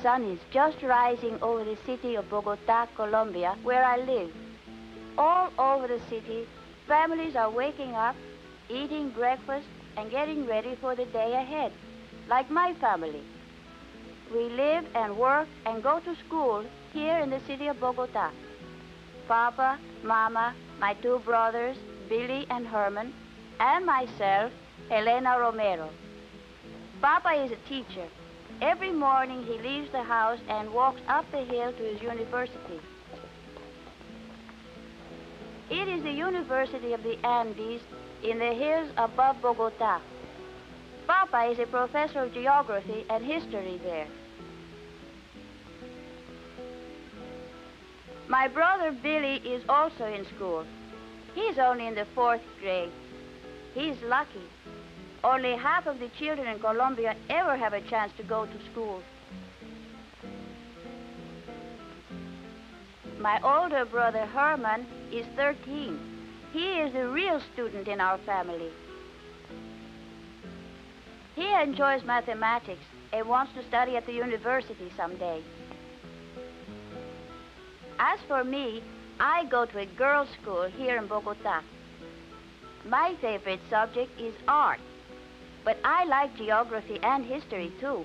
sun is just rising over the city of Bogota, Colombia, where I live. All over the city, families are waking up, eating breakfast, and getting ready for the day ahead, like my family. We live and work and go to school here in the city of Bogota. Papa, Mama, my two brothers, Billy and Herman, and myself, Elena Romero. Papa is a teacher. Every morning he leaves the house and walks up the hill to his university. It is the University of the Andes in the hills above Bogota. Papa is a professor of geography and history there. My brother Billy is also in school. He's only in the 4th grade. He's lucky. Only half of the children in Colombia ever have a chance to go to school. My older brother Herman is 13. He is the real student in our family. He enjoys mathematics and wants to study at the university someday. As for me, I go to a girls' school here in Bogota. My favorite subject is art, but I like geography and history too.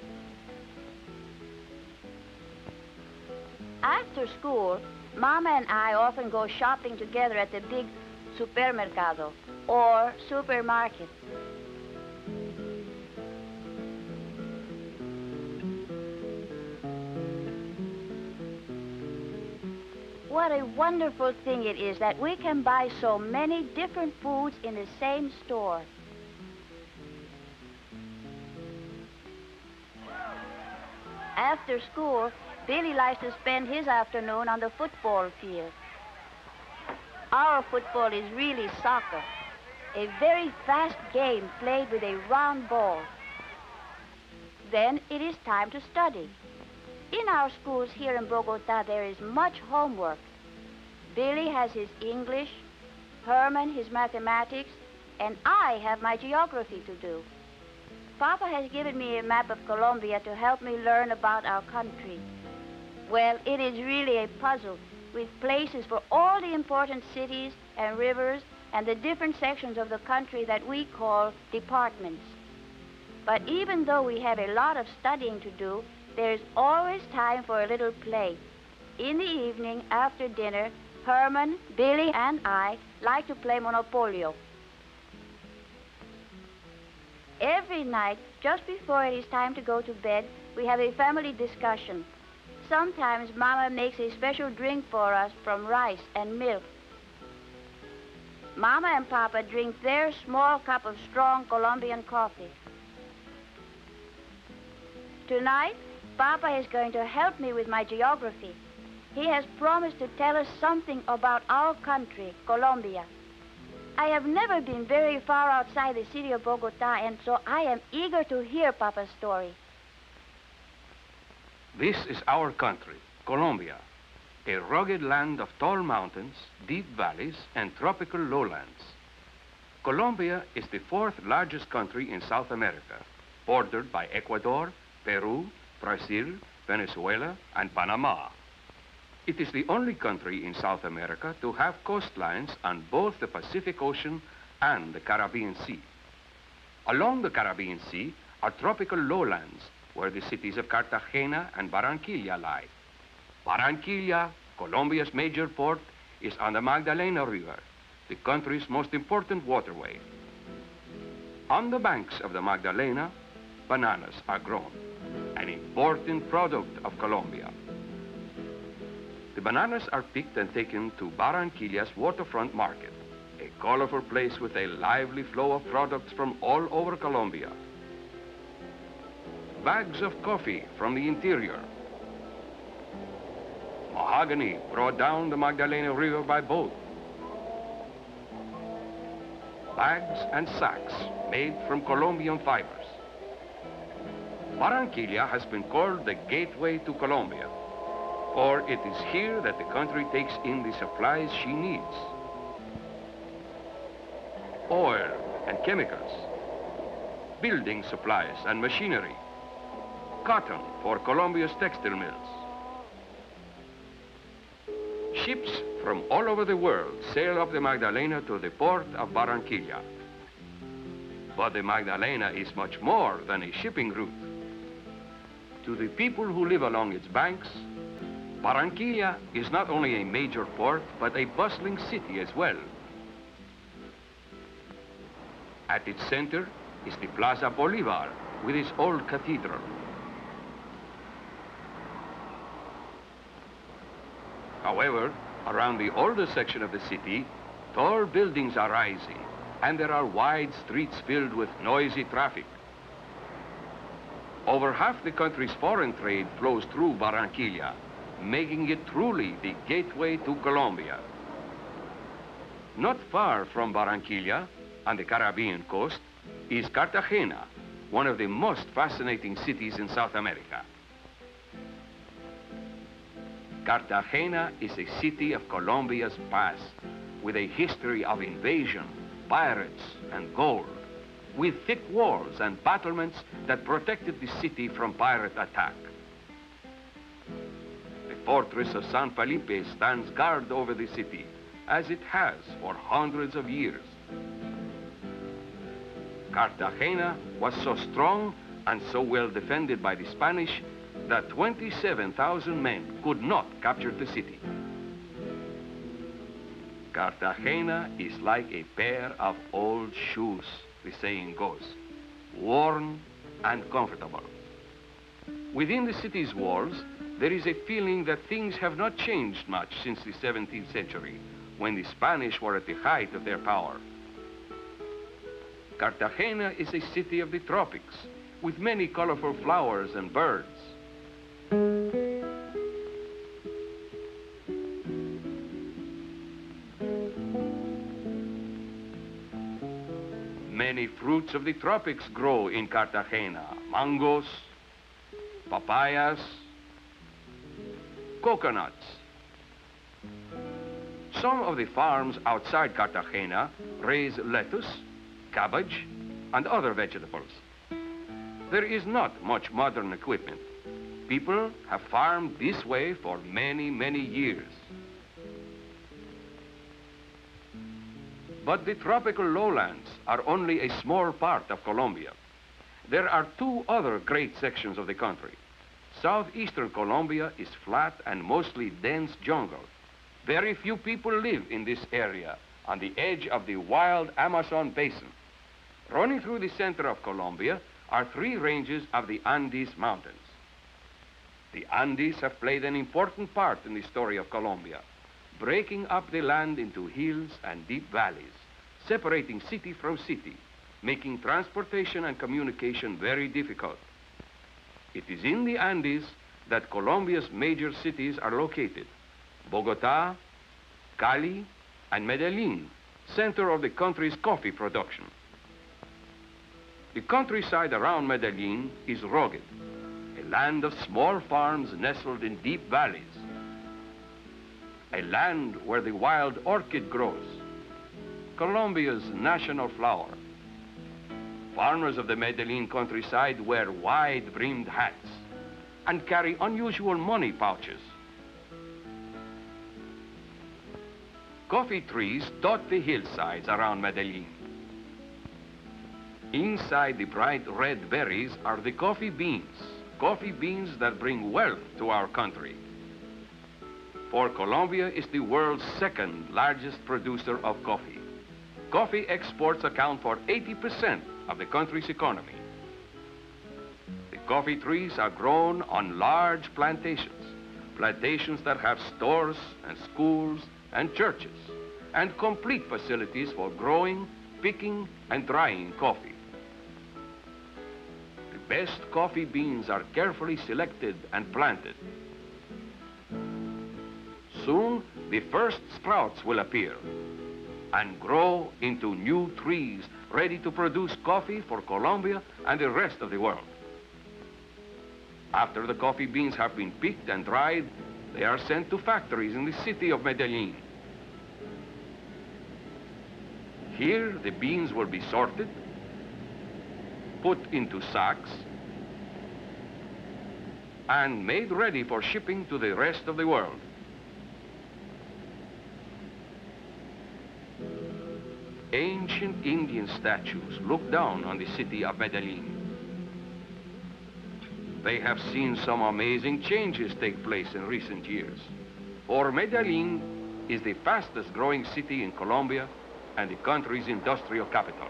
After school, Mama and I often go shopping together at the big supermercado or supermarket. What a wonderful thing it is that we can buy so many different foods in the same store. After school, Billy likes to spend his afternoon on the football field. Our football is really soccer, a very fast game played with a round ball. Then it is time to study. In our schools here in Bogota, there is much homework. Billy has his English, Herman his mathematics, and I have my geography to do. Papa has given me a map of Colombia to help me learn about our country. Well, it is really a puzzle with places for all the important cities and rivers and the different sections of the country that we call departments. But even though we have a lot of studying to do, there is always time for a little play. In the evening, after dinner, Herman, Billy, and I like to play Monopolio. Every night, just before it is time to go to bed, we have a family discussion. Sometimes Mama makes a special drink for us from rice and milk. Mama and Papa drink their small cup of strong Colombian coffee. Tonight, Papa is going to help me with my geography. He has promised to tell us something about our country, Colombia. I have never been very far outside the city of Bogota, and so I am eager to hear Papa's story. This is our country, Colombia, a rugged land of tall mountains, deep valleys, and tropical lowlands. Colombia is the 4th largest country in South America, bordered by Ecuador, Peru, Brazil, Venezuela, and Panama. It is the only country in South America to have coastlines on both the Pacific Ocean and the Caribbean Sea. Along the Caribbean Sea are tropical lowlands where the cities of Cartagena and Barranquilla lie. Barranquilla, Colombia's major port, is on the Magdalena River, the country's most important waterway. On the banks of the Magdalena, bananas are grown, an important product of Colombia. The bananas are picked and taken to Barranquilla's waterfront market, a colorful place with a lively flow of products from all over Colombia. Bags of coffee from the interior. Mahogany brought down the Magdalena River by boat. Bags and sacks made from Colombian fibers. Barranquilla has been called the gateway to Colombia, for it is here that the country takes in the supplies she needs. Oil and chemicals, building supplies and machinery, cotton for Colombia's textile mills. Ships from all over the world sail up the Magdalena to the port of Barranquilla. But the Magdalena is much more than a shipping route. To the people who live along its banks, Barranquilla is not only a major port, but a bustling city as well. At its center is the Plaza Bolivar with its old cathedral. However, around the older section of the city, tall buildings are rising, and there are wide streets filled with noisy traffic. Over half the country's foreign trade flows through Barranquilla, making it truly the gateway to Colombia. Not far from Barranquilla, on the Caribbean coast, is Cartagena, one of the most fascinating cities in South America. Cartagena is a city of Colombia's past, with a history of invasion, pirates, and gold, with thick walls and battlements that protected the city from pirate attack. The fortress of San Felipe stands guard over the city, as it has for hundreds of years. Cartagena was so strong and so well defended by the Spanish that 27,000 men could not capture the city. Cartagena is like a pair of old shoes, the saying goes, worn and comfortable. Within the city's walls, there is a feeling that things have not changed much since the 17th century, when the Spanish were at the height of their power. Cartagena is a city of the tropics, with many colorful flowers and birds. Many fruits of the tropics grow in Cartagena: mangoes, papayas, coconuts. Some of the farms outside Cartagena raise lettuce, cabbage, and other vegetables. There is not much modern equipment. People have farmed this way for many, many years. But the tropical lowlands are only a small part of Colombia. There are two other great sections of the country. Southeastern Colombia is flat and mostly dense jungle. Very few people live in this area on the edge of the wild Amazon basin. Running through the center of Colombia are three ranges of the Andes Mountains. The Andes have played an important part in the story of Colombia, breaking up the land into hills and deep valleys, separating city from city, making transportation and communication very difficult. It is in the Andes that Colombia's major cities are located: Bogota, Cali, and Medellin, center of the country's coffee production. The countryside around Medellin is rugged, a land of small farms nestled in deep valleys, a land where the wild orchid grows, Colombia's national flower. Farmers of the Medellin countryside wear wide-brimmed hats and carry unusual money pouches. Coffee trees dot the hillsides around Medellin. Inside the bright red berries are the coffee beans that bring wealth to our country. For Colombia is the world's second largest producer of coffee. Coffee exports account for 80% of the country's economy. The coffee trees are grown on large plantations that have stores and schools and churches, and complete facilities for growing, picking, and drying coffee. The best coffee beans are carefully selected and planted. Soon, the first sprouts will appear and grow into new trees ready to produce coffee for Colombia and the rest of the world. After the coffee beans have been picked and dried, they are sent to factories in the city of Medellin. Here, the beans will be sorted, put into sacks, and made ready for shipping to the rest of the world. Ancient Indian statues look down on the city of Medellin. They have seen some amazing changes take place in recent years. For Medellin is the fastest growing city in Colombia and the country's industrial capital.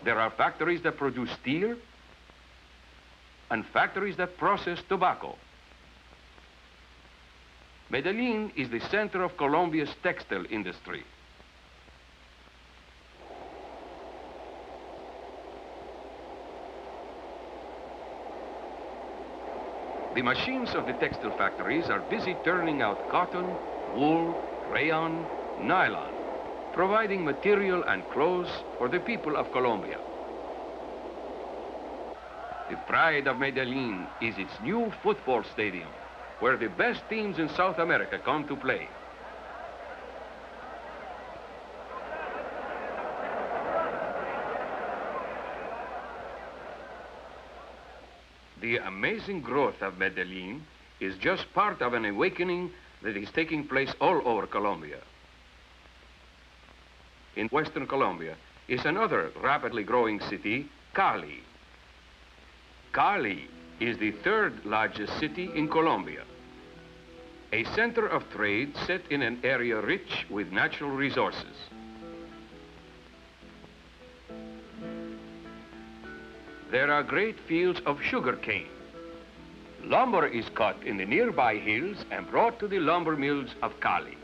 There are factories that produce steel and factories that process tobacco. Medellin is the center of Colombia's textile industry. The machines of the textile factories are busy turning out cotton, wool, rayon, nylon, providing material and clothes for the people of Colombia. The pride of Medellin is its new football stadium, where the best teams in South America come to play. The amazing growth of Medellin is just part of an awakening that is taking place all over Colombia. In western Colombia is another rapidly growing city, Cali. Cali is the third largest city in Colombia, a center of trade set in an area rich with natural resources. There are great fields of sugar cane. Lumber is cut in the nearby hills and brought to the lumber mills of Cali.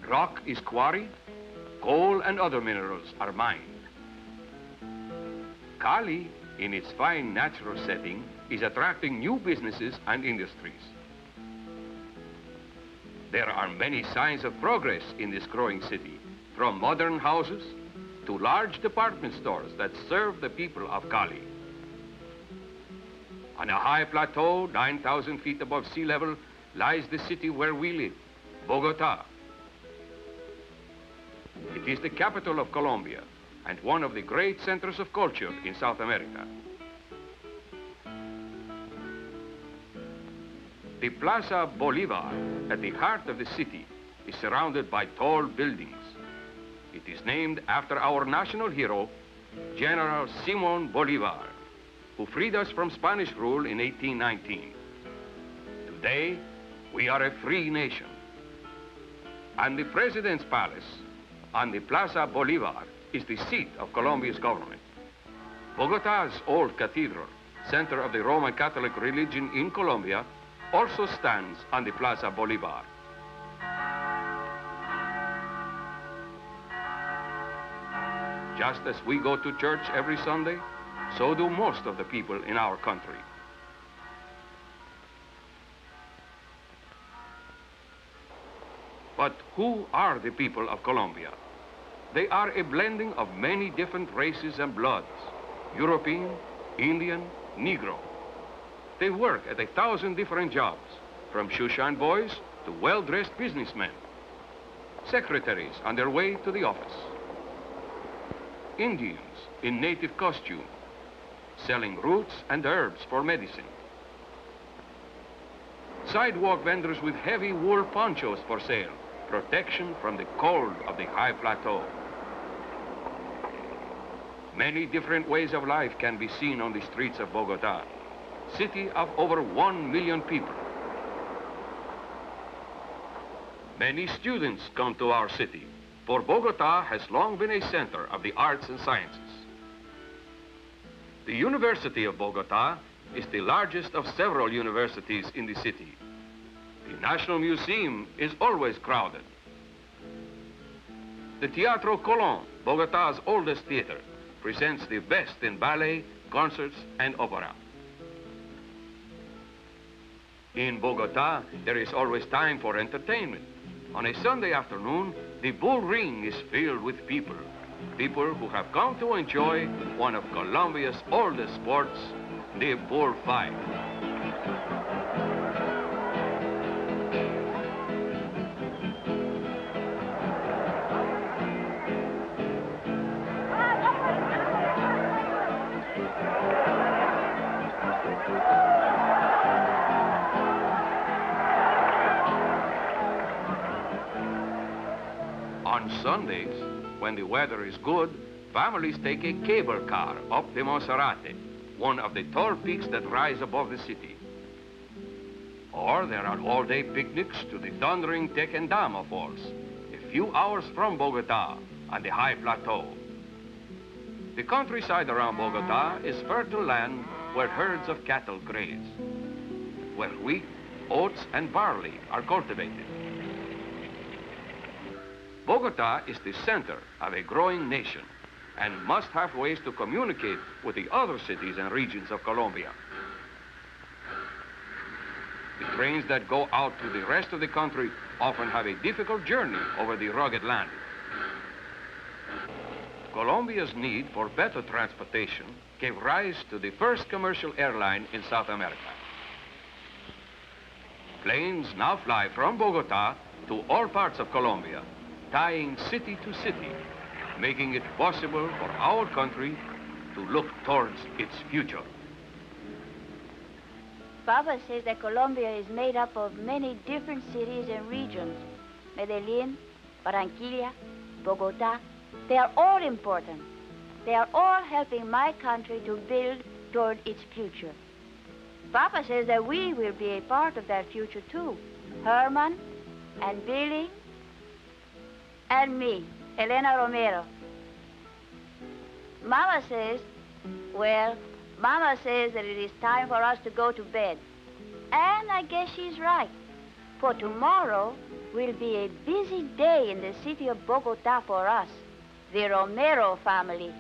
Rock is quarried, coal and other minerals are mined. Cali, in its fine natural setting, is attracting new businesses and industries. There are many signs of progress in this growing city, from modern houses to large department stores that serve the people of Cali. On a high plateau, 9,000 feet above sea level, lies the city where we live, Bogota. It is the capital of Colombia and one of the great centers of culture in South America. The Plaza Bolivar, at the heart of the city, is surrounded by tall buildings. It is named after our national hero, General Simón Bolívar, who freed us from Spanish rule in 1819. Today, we are a free nation. And the President's Palace on the Plaza Bolivar is the seat of Colombia's government. Bogota's old cathedral, center of the Roman Catholic religion in Colombia, also stands on the Plaza Bolivar. Just as we go to church every Sunday, so do most of the people in our country. But who are the people of Colombia? They are a blending of many different races and bloods, European, Indian, Negro. They work at 1,000 different jobs, from shoeshine boys to well-dressed businessmen, secretaries on their way to the office, Indians in native costume, selling roots and herbs for medicine, sidewalk vendors with heavy wool ponchos for sale, protection from the cold of the high plateau. Many different ways of life can be seen on the streets of Bogota, city of over 1 million people. Many students come to our city, for Bogota has long been a center of the arts and sciences. The University of Bogota is the largest of several universities in the city. The National Museum is always crowded. The Teatro Colón, Bogota's oldest theater, presents the best in ballet, concerts, and opera. In Bogota, there is always time for entertainment. On a Sunday afternoon, the bull ring is filled with people who have come to enjoy one of Colombia's oldest sports, the bullfight. On Sundays, when the weather is good, families take a cable car up the Monserrate, one of the tall peaks that rise above the city. Or there are all-day picnics to the thundering Tequendama Falls, a few hours from Bogota on the high plateau. The countryside around Bogota is fertile land where herds of cattle graze, where wheat, oats, and barley are cultivated. Bogota is the center of a growing nation and must have ways to communicate with the other cities and regions of Colombia. The trains that go out to the rest of the country often have a difficult journey over the rugged land. Colombia's need for better transportation gave rise to the first commercial airline in South America. Planes now fly from Bogota to all parts of Colombia, tying city to city, making it possible for our country to look towards its future. Papa says that Colombia is made up of many different cities and regions. Medellin, Barranquilla, Bogota, they are all important. They are all helping my country to build toward its future. Papa says that we will be a part of that future too. Herman and Billy and me, Elena Romero. Mama says, well, Mama says that it is time for us to go to bed. And I guess she's right. For tomorrow will be a busy day in the city of Bogota for us, the Romero family.